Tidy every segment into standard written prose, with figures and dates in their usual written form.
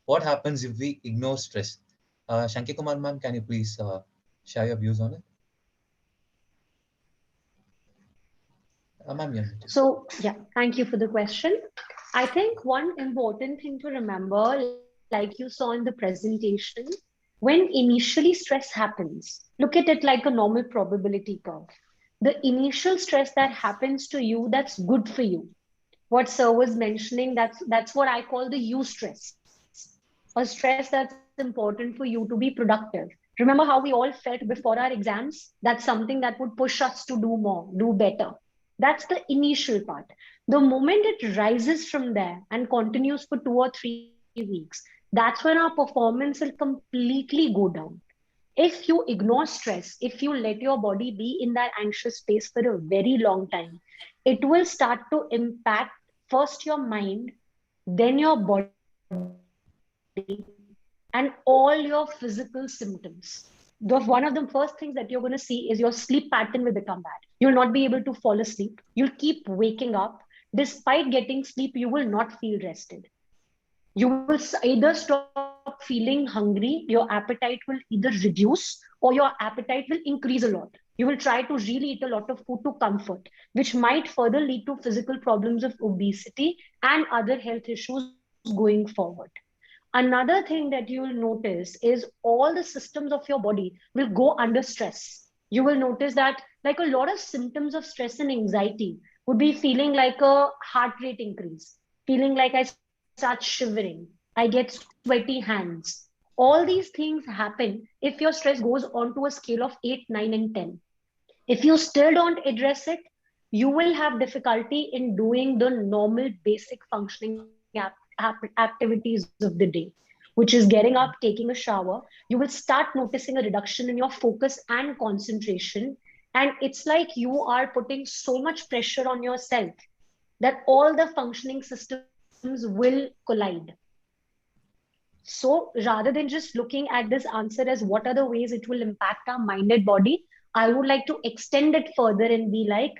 what happens if we ignore stress? Shanki Kumar ma'am, can you please share your views on it? Ma'am, yeah. So, yeah, thank you for the question. I think one important thing to remember, like you saw in the presentation, when initially stress happens, look at it like a normal probability curve. The initial stress that happens to you, that's good for you. What sir was mentioning, that's what I call the you stress. A stress that's important for you to be productive. Remember how we all felt before our exams? That's something that would push us to do more, do better. That's the initial part. The moment it rises from there and continues for 2 or 3 weeks, that's when our performance will completely go down. If you ignore stress, if you let your body be in that anxious space for a very long time, it will start to impact first your mind, then your body, and all your physical symptoms. One of the first things that you're going to see is your sleep pattern will become bad. You'll not be able to fall asleep. You'll keep waking up. Despite getting sleep, you will not feel rested. You will either stop feeling hungry, your appetite will either reduce, or your appetite will increase a lot. You will try to really eat a lot of food to comfort, which might further lead to physical problems of obesity and other health issues going forward. Another thing that you will notice is all the systems of your body will go under stress. You will notice that, like, a lot of symptoms of stress and anxiety would be feeling like a heart rate increase, feeling like I start shivering, I get sweaty hands. All these things happen if your stress goes on to a scale of 8, 9, and 10. If you still don't address it, you will have difficulty in doing the normal basic functioning activities of the day, which is getting up, taking a shower. You will start noticing a reduction in your focus and concentration. And it's like you are putting so much pressure on yourself that all the functioning systems will collide. So rather than just looking at this answer as what are the ways it will impact our mind and body, I would like to extend it further and be like,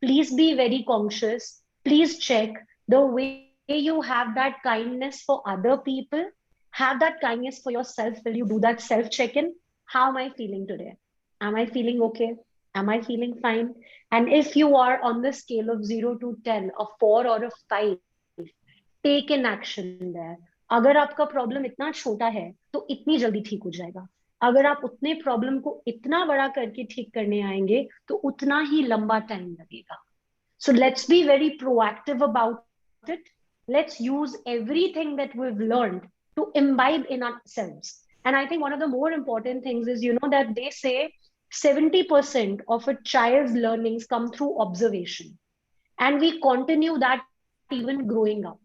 please be very conscious. Please check the way you have that kindness for other people. Have that kindness for yourself. Will you do that self check-in? How am I feeling today? Am I feeling okay? Am I feeling fine? And if you are on the scale of 0 to 10, a 4 or a 5, take an action there. अगर आपका problem इतना छोटा है तो इतनी जल्दी ठीक हो जाएगा. अगर आप उतने प्रॉब्लम को इतना बड़ा करके ठीक करने आएंगे तो उतना ही लंबा टाइम लगेगा. So let's be very proactive about it. Let's use everything that we've learned to imbibe in ourselves. And I think one of the more important things is, that they say 70% of a child's learnings come through observation. And we continue that even growing up.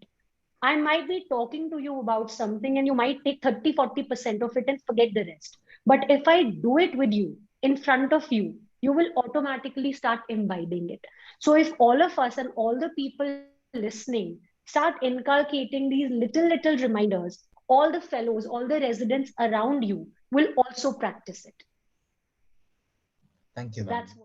I might be talking to you about something and you might take 30-40% of it and forget the rest. But if I do it with you, in front of you, you will automatically start imbibing it. So if all of us and all the people listening start inculcating these little reminders, all the fellows, all the residents around you will also practice it. Thank you, So ma'am. that's what